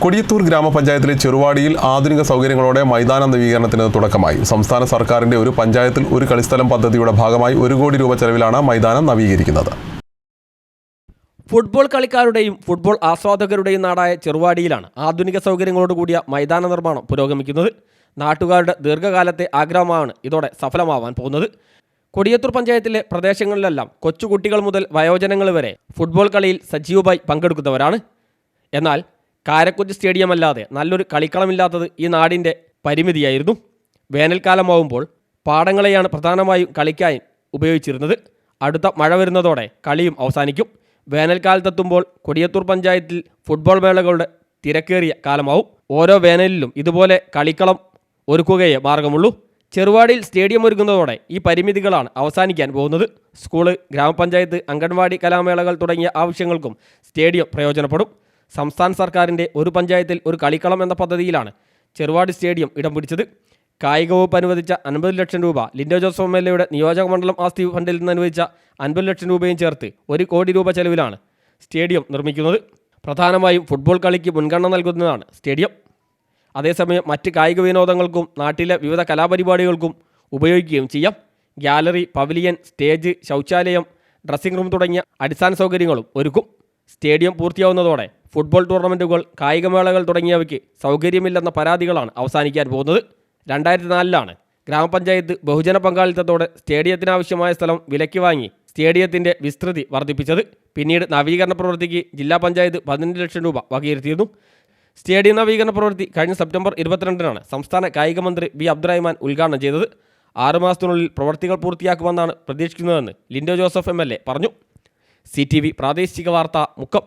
കൊടിയത്തൂർ ഗ്രാമപഞ്ചായത്തിലെ ചെറുവാടിയിൽ ആധുനിക സൗകര്യങ്ങളോടെ മൈതാന നവീകരണത്തിന് തുടക്കമായി. സംസ്ഥാന സർക്കാരിന്റെ ഒരു പഞ്ചായത്തിൽ ഒരു കളിസ്ഥലം പദ്ധതിയുടെ ഭാഗമായി 1 കോടി രൂപ ചെലവിലാണ് മൈതാനം നവീകരിക്കുന്നത്. ഫുട്ബോൾ കളിക്കാരുടെയും ഫുട്ബോൾ ആസ്വാദകരുടെയും നാടായ ചെറുവാടിയിലാണ് ആധുനിക സൗകര്യങ്ങളോടുകൂടിയ മൈതാന നിർമ്മാണം പുരോഗമിക്കുന്നത്. നാട്ടുകാരുടെ ദീർഘകാലത്തെ ആഗ്രഹമാണ് ഇതോടെ സഫലമാവാൻ പോകുന്നത്. കൊടിയത്തൂർ പഞ്ചായത്തിലെ പ്രദേശങ്ങളിലെല്ലാം കൊച്ചുകുട്ടികൾ മുതൽ വയോജനങ്ങൾ വരെ ഫുട്ബോൾ കളിയിൽ സജീവമായി പങ്കെടുക്കുന്നവരാണ്. എന്നാൽ കാരക്കുറ്റി സ്റ്റേഡിയമല്ലാതെ നല്ലൊരു കളിക്കളമില്ലാത്തത് ഈ നാടിൻ്റെ പരിമിതിയായിരുന്നു. വേനൽക്കാലമാവുമ്പോൾ പാടങ്ങളെയാണ് പ്രധാനമായും കളിക്കാൻ ഉപയോഗിച്ചിരുന്നത്. അടുത്ത മഴ വരുന്നതോടെ കളിയും അവസാനിക്കും. വേനൽക്കാലത്തെത്തുമ്പോൾ കൊടിയത്തൂർ പഞ്ചായത്തിൽ ഫുട്ബോൾ മേളകളുടെ തിരക്കേറിയ കാലമാവും. ഓരോ വേനലിലും ഇതുപോലെ കളിക്കളം ഒരുക്കുകയേ മാർഗമുള്ളൂ. ചെറുവാടിയിൽ സ്റ്റേഡിയം ഒരുക്കുന്നതോടെ ഈ പരിമിതികളാണ് അവസാനിക്കാൻ പോകുന്നത്. സ്കൂള്, ഗ്രാമപഞ്ചായത്ത്, അംഗൻവാടി കലാമേളകൾ തുടങ്ങിയ ആവശ്യങ്ങൾക്കും സ്റ്റേഡിയം പ്രയോജനപ്പെടും. സംസ്ഥാന സർക്കാരിൻ്റെ ഒരു പഞ്ചായത്തിൽ ഒരു കളിക്കളം എന്ന പദ്ധതിയിലാണ് ചെറുവാടി സ്റ്റേഡിയം ഇടം പിടിച്ചത്. കായിക വകുപ്പ് അനുവദിച്ച 50 ലക്ഷം രൂപ, ലിൻഡോ ജോസഫ് MLA നിയോജക മണ്ഡലം ആസ്തി ഫണ്ടിൽ നിന്ന് അനുവദിച്ച 50 ലക്ഷം രൂപയും ചേർത്ത് 1 കോടി രൂപ ചെലവിലാണ് സ്റ്റേഡിയം നിർമ്മിക്കുന്നത്. പ്രധാനമായും ഫുട്ബോൾ കളിക്ക് മുൻഗണന നൽകുന്നതാണ് സ്റ്റേഡിയം. അതേസമയം മറ്റ് കായിക വിനോദങ്ങൾക്കും നാട്ടിലെ വിവിധ കലാപരിപാടികൾക്കും ഉപയോഗിക്കുകയും ചെയ്യാം. ഗ്യാലറി, പവലിയൻ, സ്റ്റേജ്, ശൗചാലയം, ഡ്രസ്സിംഗ് റൂം തുടങ്ങിയ അടിസ്ഥാന സൗകര്യങ്ങളും ഒരുക്കും. സ്റ്റേഡിയം പൂർത്തിയാവുന്നതോടെ ഫുട്ബോൾ ടൂർണമെൻറ്റുകൾ, കായികമേളകൾ തുടങ്ങിയവയ്ക്ക് സൗകര്യമില്ലെന്ന പരാതികളാണ് അവസാനിക്കാൻ പോകുന്നത്. 2004 ഗ്രാമപഞ്ചായത്ത് ബഹുജന പങ്കാളിത്തത്തോടെ സ്റ്റേഡിയത്തിനാവശ്യമായ സ്ഥലം വിലയ്ക്ക് വാങ്ങി സ്റ്റേഡിയത്തിൻ്റെ വിസ്തൃതി വർദ്ധിപ്പിച്ചത്. പിന്നീട് നവീകരണ പ്രവൃത്തിക്ക് ജില്ലാ പഞ്ചായത്ത് 15 ലക്ഷം രൂപ വകയിരുത്തിയിരുന്നു. സ്റ്റേഡിയം നവീകരണ പ്രവൃത്തി കഴിഞ്ഞ സെപ്റ്റംബർ 22 സംസ്ഥാന കായിക മന്ത്രി വി. അബ്ദുറഹ്മാൻ ഉദ്ഘാടനം ചെയ്തത്. 6 മാസത്തിനുള്ളിൽ പ്രവൃത്തികൾ പൂർത്തിയാക്കുമെന്നാണ് പ്രതീക്ഷിക്കുന്നതെന്ന് ലിൻഡോ ജോസഫ് MLA പറഞ്ഞു. CTV പ്രാദേശിക വാർത്ത, മുക്കം.